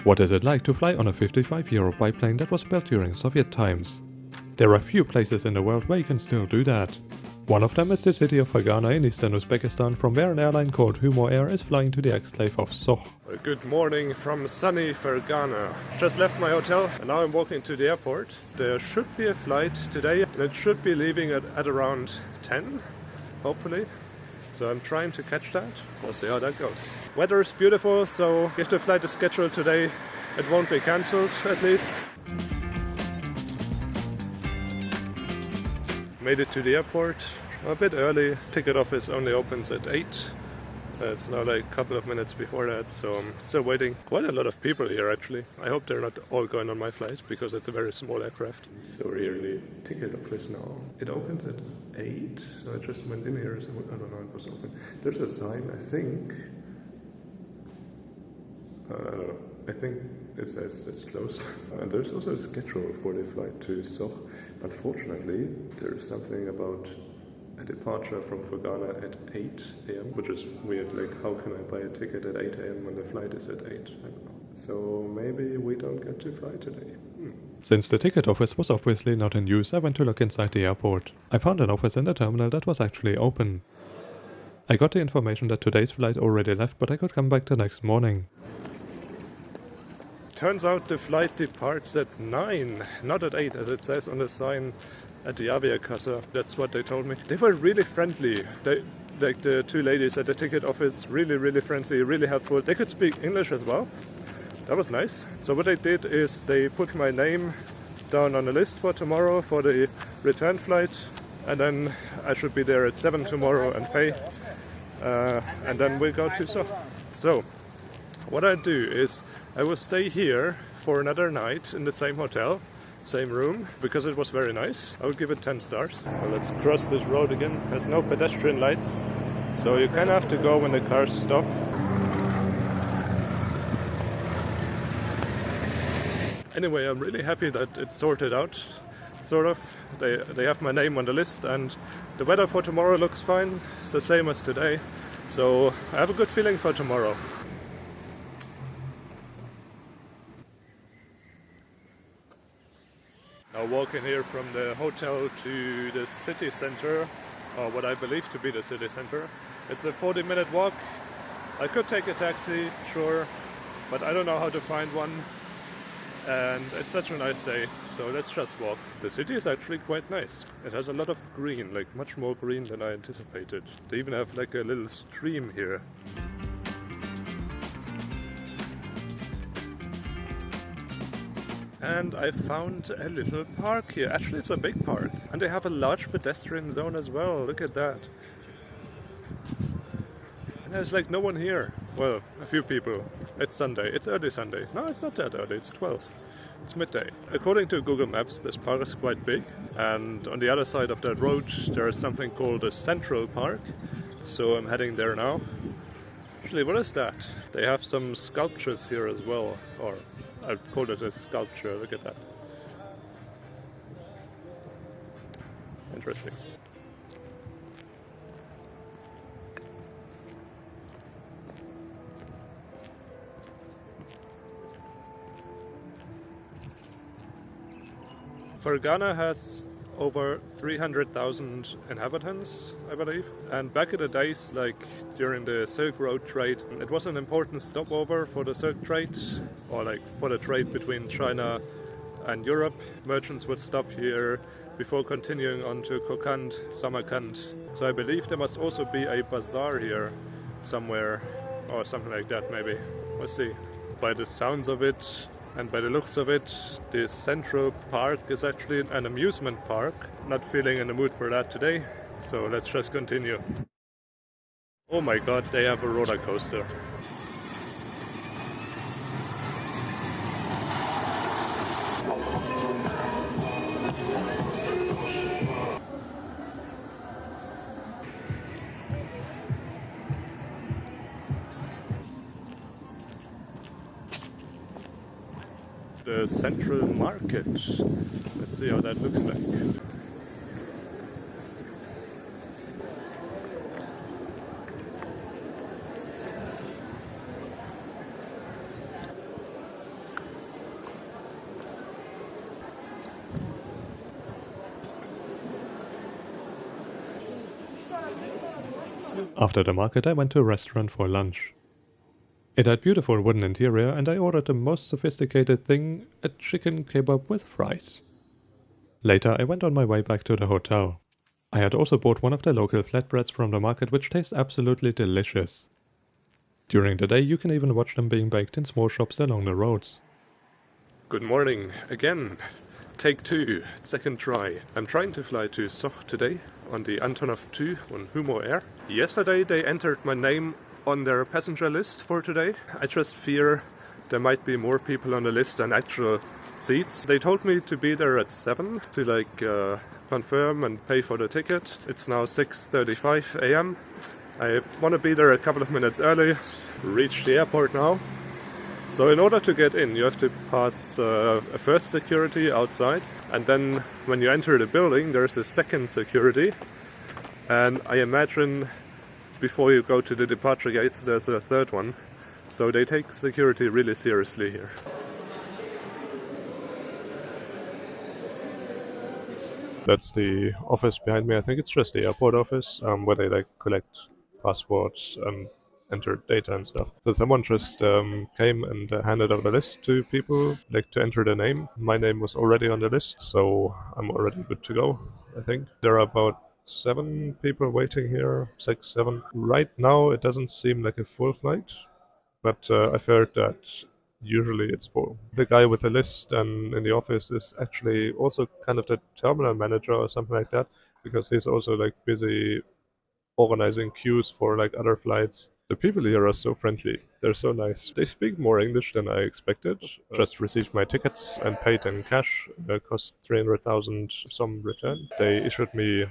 What is it like to fly on a 55-year-old biplane that was built during Soviet times? There are few places in the world where you can still do that. One of them is the city of Fergana in Eastern Uzbekistan, from where an airline called Humo Air is flying to the exclave of Soʻx. Good morning from sunny Fergana. Just left my hotel and now I'm walking to the airport. There should be a flight today and it should be leaving at around 10, hopefully. So I'm trying to catch that. We'll see how that goes. Weather is beautiful, so if the flight is scheduled today, it won't be cancelled at least. Made it to the airport a bit early. Ticket office only opens at 8. It's now like a couple of minutes before that, so I'm still waiting. Quite a lot of people here actually. I hope they're not all going on my flight because it's a very small aircraft. So we're here in the ticket office now. It opens at 8, so I just went in here. So I don't know, it was open. There's a sign, I think. I don't know. I think it says it's closed. And there's also a schedule for the flight to Soʻx. Unfortunately, there's something about a departure from Fergana at 8 a.m., which is weird. Like, how can I buy a ticket at 8 a.m. when the flight is at 8? I don't know. So maybe we don't get to fly today. Since the ticket office was obviously not in use, I went to look inside the airport. I found an office in the terminal that was actually open. I got the information that today's flight already left, but I could come back the next morning. Turns out the flight departs at 9, not at 8 as it says on the sign at the Aviakasse. That's what they told me. They were really friendly. Like the two ladies at the ticket office, really friendly, really helpful. They could speak English as well. That was nice. So what they did is they put my name down on a list for tomorrow for the return flight, and then I should be there at 7 tomorrow and pay. And then we'll go to Soʻx. So what I do is I will stay here for another night in the same hotel, same room, because it was very nice. I would give it 10 stars. Well, let's cross this road again. There's no pedestrian lights, so you kind of have to go when the cars stop. Anyway, I'm really happy that it's sorted out, sort of. They have my name on the list, and the weather for tomorrow looks fine. It's the same as today, so I have a good feeling for tomorrow. Now walking here from the hotel to the city center, or what I believe to be the city center. It's a 40-minute walk. I could take a taxi, sure, but I don't know how to find one. And it's such a nice day, so let's just walk. The city is actually quite nice. It has a lot of green, like much more green than I anticipated. They even have like a little stream here. And I found a little park here. Actually, it's a big park. And they have a large pedestrian zone as well. Look at that. And there's like no one here. Well, a few people. It's Sunday. It's early Sunday. No, it's not that early. It's 12. It's midday. According to Google Maps, this park is quite big. And on the other side of that road, there is something called a Central Park. So I'm heading there now. Actually, what is that? They have some sculptures here as well. Or I'd call it a sculpture. Look at that. Interesting. Fergana has over 300,000 inhabitants, I believe. And back in the days, like during the Silk Road trade, it was an important stopover for the Silk trade, or like for the trade between China and Europe. Merchants would stop here before continuing on to Kokand, Samarkand. So I believe there must also be a bazaar here somewhere, or something like that maybe. We'll see. By the sounds of it, and by the looks of it, this Central Park is actually an amusement park. Not feeling in the mood for that today, so let's just continue. Oh my god, they have a roller coaster. The Central Market. Let's see how that looks like. After the market I went to a restaurant for lunch. It had beautiful wooden interior and I ordered the most sophisticated thing, a chicken kebab with fries. Later I went on my way back to the hotel. I had also bought one of the local flatbreads from the market which tastes absolutely delicious. During the day you can even watch them being baked in small shops along the roads. Good morning again. Take 2, second try. I'm trying to fly to Sokh today on the Antonov An-2 on Humo Air. Yesterday they entered my name on their passenger list for today. I just fear there might be more people on the list than actual seats. They told me to be there at 7 to confirm and pay for the ticket. It's now 6:35 a.m. I want to be there a couple of minutes early. Reach the airport now. So in order to get in, you have to pass a first security outside, and then when you enter the building, there's a second security. And I imagine before you go to the departure gates, there's a third one. So they take security really seriously here. That's the office behind me. I think it's just the airport office, where they collect passports and enter data and stuff. So someone just came and handed out a list to people to enter their name. My name was already on the list, so I'm already good to go, I think. There are about 7 people waiting here, 6, 7. Right now it doesn't seem like a full flight, but I've heard that usually it's full. The guy with the list and in the office is actually also kind of the terminal manager or something like that, because he's also busy organizing queues for other flights. The people here are so friendly. They're so nice. They speak more English than I expected. Just received my tickets and paid in cash. It cost 300,000 some return. They issued me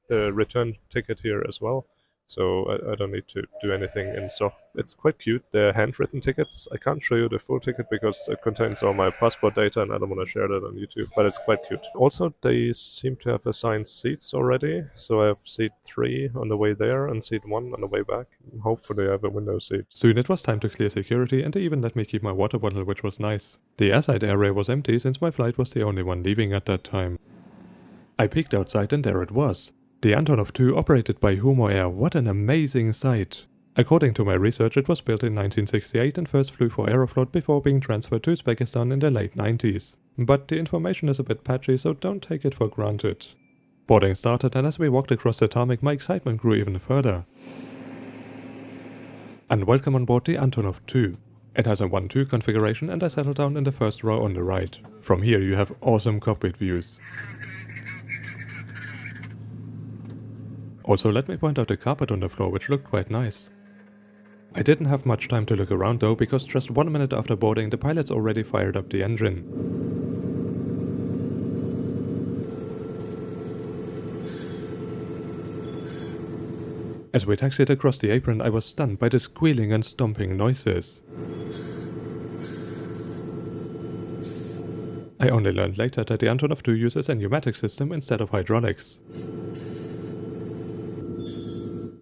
the return ticket here as well. So I don't need to do anything in Soʻx. It's quite cute. They're handwritten tickets. I can't show you the full ticket because it contains all my passport data and I don't want to share that on YouTube, but it's quite cute. Also, they seem to have assigned seats already. So I have seat 3 on the way there and seat 1 on the way back. Hopefully I have a window seat. Soon it was time to clear security and they even let me keep my water bottle, which was nice. The airside area was empty since my flight was the only one leaving at that time. I peeked outside and there it was. The Antonov An-2 operated by Humo Air. What an amazing sight! According to my research, it was built in 1968 and first flew for Aeroflot before being transferred to Uzbekistan in the late 90s. But the information is a bit patchy, so don't take it for granted. Boarding started, and as we walked across the tarmac, my excitement grew even further. And welcome on board the Antonov An-2. It has a 1-2 configuration and I settled down in the first row on the right. From here you have awesome cockpit views. Also, let me point out the carpet on the floor, which looked quite nice. I didn't have much time to look around though, because just 1 minute after boarding, the pilots already fired up the engine. As we taxied across the apron, I was stunned by the squealing and stomping noises. I only learned later that the Antonov An-2 uses a pneumatic system instead of hydraulics.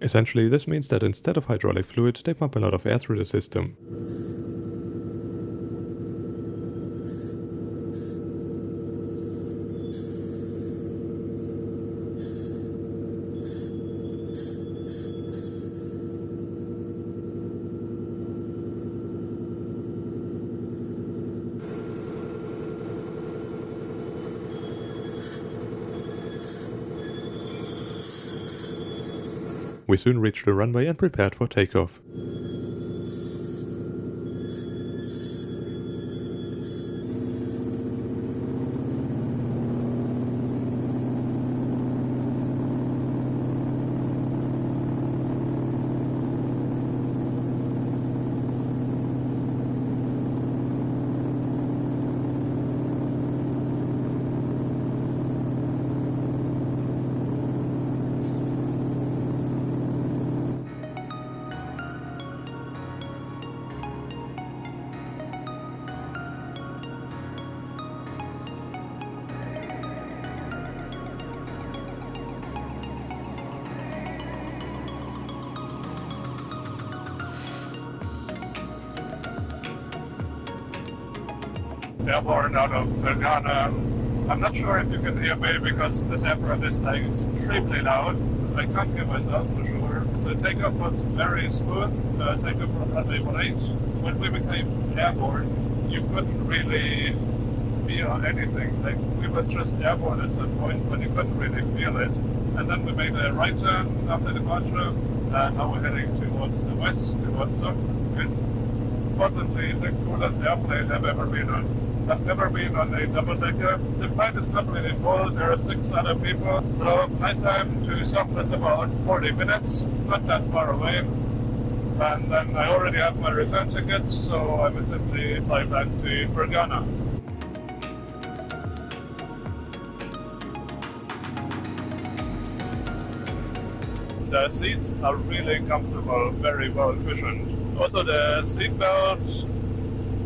Essentially, this means that instead of hydraulic fluid, they pump a lot of air through the system. We soon reached the runway and prepared for takeoff. Airborne out of Fergana I'm not sure if you can hear me because this airport is like extremely loud. I can't hear myself for sure. So takeoff was very smooth. Takeoff from runway 18. When we became airborne, you couldn't really feel anything. Like we were just airborne at some point, but you couldn't really feel it. And then we made a right turn after departure, and now we're heading towards the west, towards Sokh. It's possibly the coolest airplane I've ever been on. I've never been on a double-decker. The flight is not really full. There are 6 other people. So flight time to Sokh is about 40 minutes, not that far away. And then I already have my return ticket, so I will simply fly back to Fergana. The seats are really comfortable, very well cushioned. Also the seatbelt,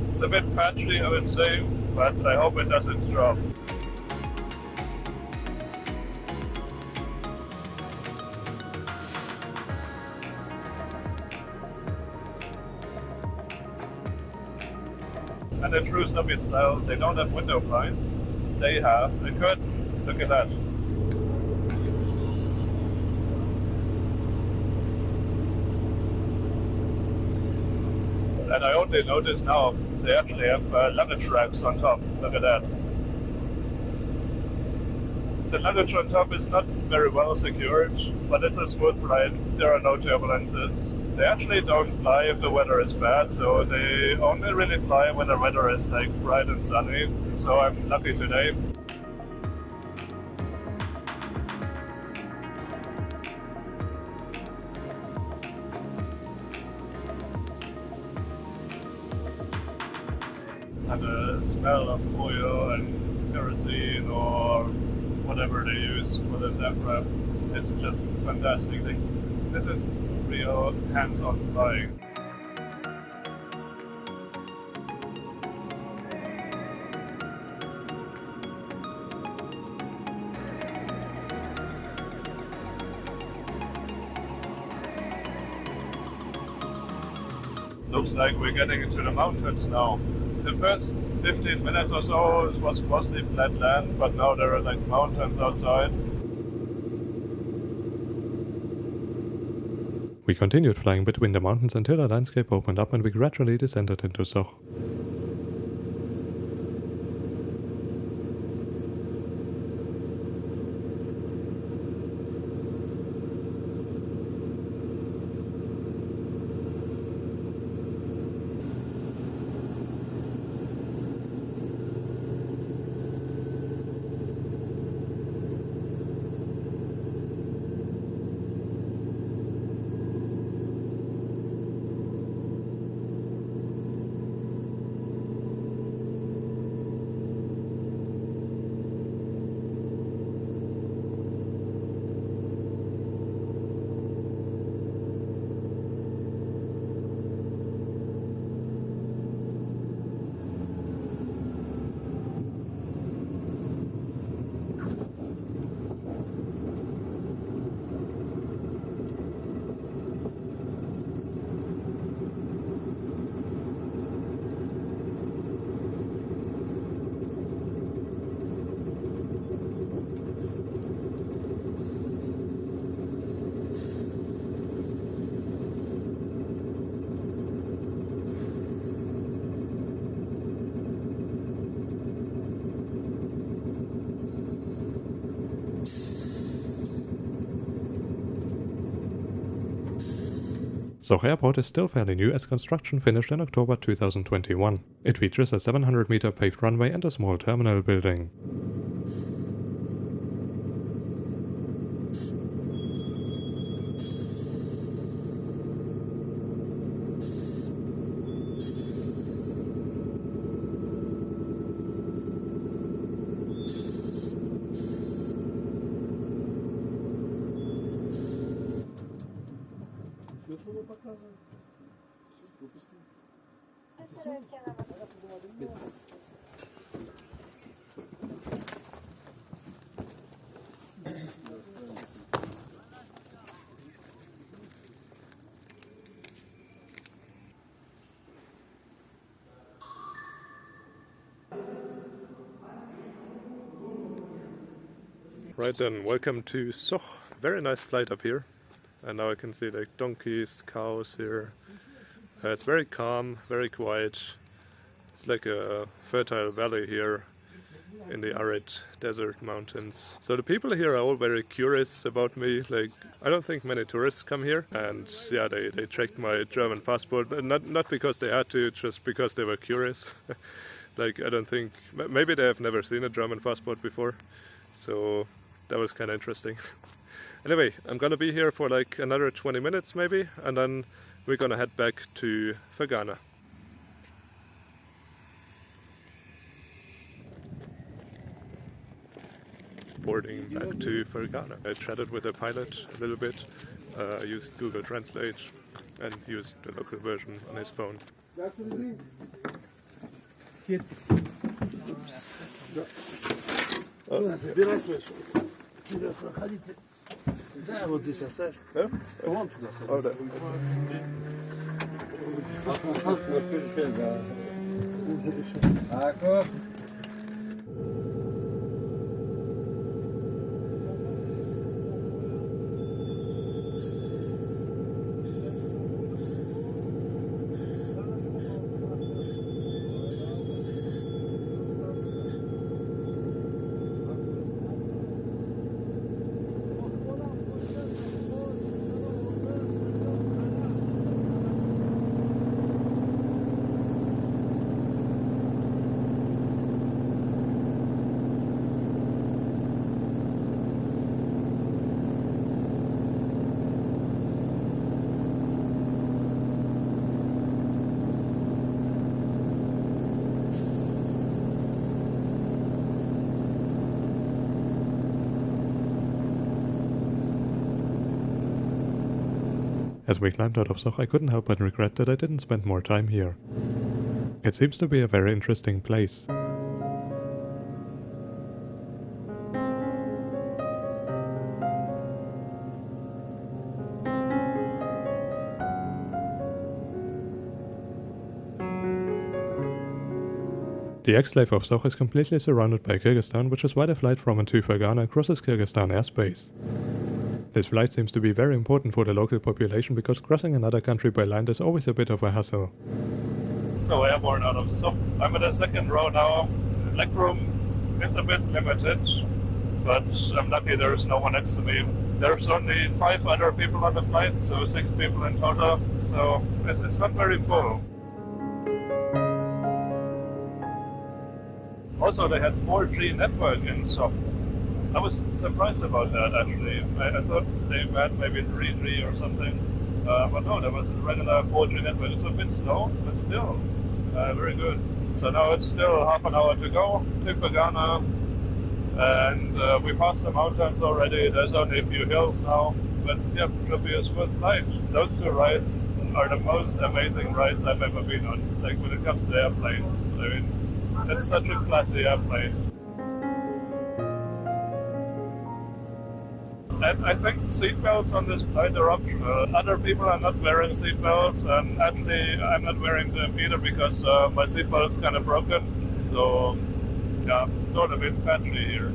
it's a bit patchy I would say, but I hope it does its job. And in true Soviet style, they don't have window blinds, they have a curtain. Look at that. And I only noticed now, they actually have luggage racks on top. Look at that. The luggage on top is not very well secured, but it's a smooth flight. There are no turbulences. They actually don't fly if the weather is bad, so they only really fly when the weather is like bright and sunny. So I'm lucky today. And the smell of oil and kerosene or whatever they use for this aircraft is just fantastic. This is real hands-on flying. Looks like we're getting into the mountains now. The first 15 minutes or so it was mostly flat land, but now there are like mountains outside. We continued flying between the mountains until the landscape opened up and we gradually descended into Soʻx. Sokh Airport is still fairly new as construction finished in October 2021. It features a 700-meter paved runway and a small terminal building. Right then, welcome to Soʻx. Very nice flight up here. And now I can see like donkeys, cows here. It's very calm, very quiet. It's like a fertile valley here in the arid desert mountains. So the people here are all very curious about me. Like, I don't think many tourists come here. And yeah, they checked my German passport, but not because they had to, just because they were curious. Like, I don't think, maybe they have never seen a German passport before. So that was kind of interesting. Anyway, I'm gonna be here for like another 20 minutes maybe, and then we're gonna head back to Fergana. Boarding back to Fergana. I chatted with the pilot a little bit. I used Google Translate and used the local version on his phone. As we climbed out of Soʻx, I couldn't help but regret that I didn't spend more time here. It seems to be a very interesting place. The exclave of Soʻx is completely surrounded by Kyrgyzstan, which is why the flight from and to Fergana crosses Kyrgyzstan airspace. This flight seems to be very important for the local population because crossing another country by land is always a bit of a hassle. So airborne out of Soʻx. I'm in the second row now. Legroom is a bit limited, but I'm lucky there is no one next to me. There's only 5 other people on the flight, so 6 people in total, so it's not very full. Also, they had 4G network in Soʻx. I was surprised about that actually. I thought they had maybe 3G or something, but no, there was a regular 4G network. It's a bit slow, but still very good. So now it's still half an hour to go to Fergana, and we passed the mountains already. There's only a few hills now, but yeah, should be a smooth flight. Those 2 rides are the most amazing rides I've ever been on. Like when it comes to airplanes, I mean, it's such a classy airplane. And I think seatbelts on this flight are optional. Other people are not wearing seatbelts, and actually I'm not wearing them either because my seatbelt is kind of broken. So yeah, it's all a bit patchy here.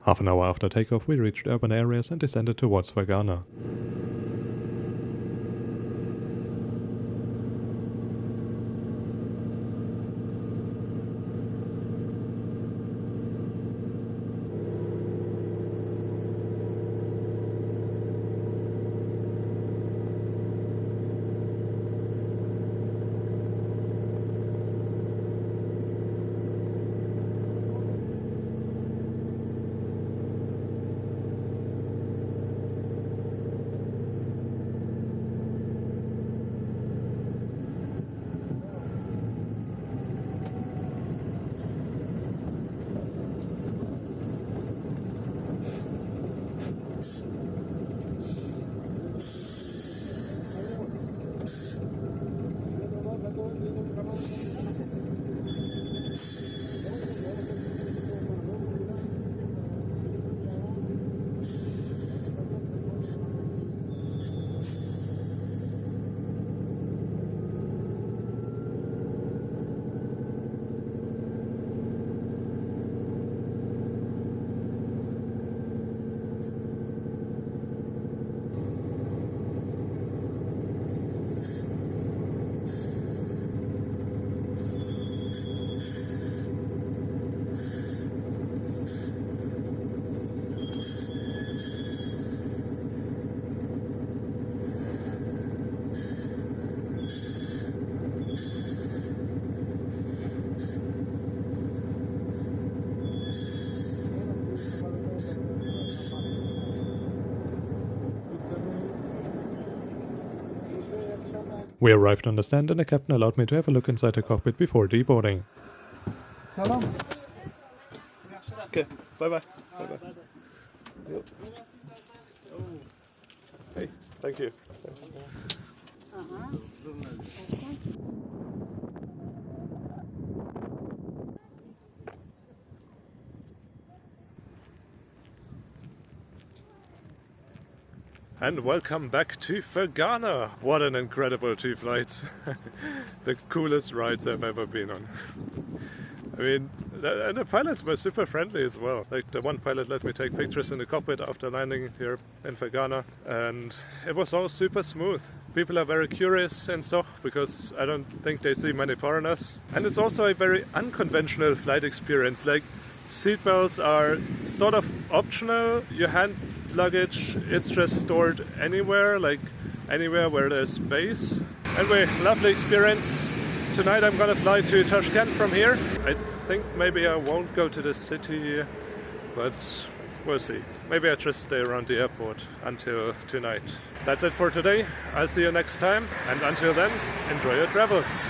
Half an hour after takeoff, we reached urban areas and descended towards Fergana. We arrived on the stand and the captain allowed me to have a look inside the cockpit before deboarding. Salam. Okay, bye-bye. Bye-bye. Yep. Hey, thank you. And welcome back to Fergana. What an incredible 2 flights. The coolest rides I've ever been on. I mean, and the pilots were super friendly as well. Like, the one pilot let me take pictures in the cockpit after landing here in Fergana, and it was all super smooth. People are very curious in Soʻx because I don't think they see many foreigners. And it's also a very unconventional flight experience. Like, seatbelts are sort of optional. Your hand luggage is just stored anywhere, like anywhere where there's space. Anyway, lovely experience. Tonight I'm gonna fly to Tashkent from here. I think maybe I won't go to the city, but we'll see. Maybe I'll just stay around the airport until tonight. That's it for today. I'll see you next time, and until then, enjoy your travels.